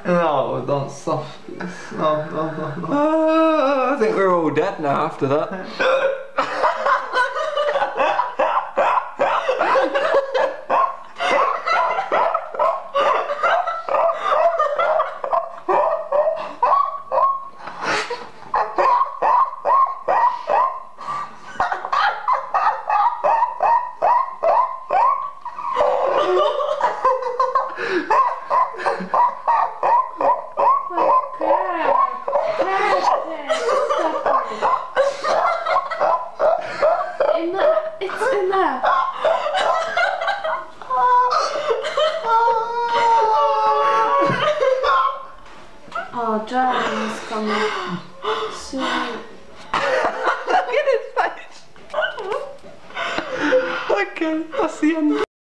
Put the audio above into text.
No, don't stop this. No. I think we're all dead now after that. It's in there. Oh, Dragon's coming soon. Look at his face. Okay, that's the end.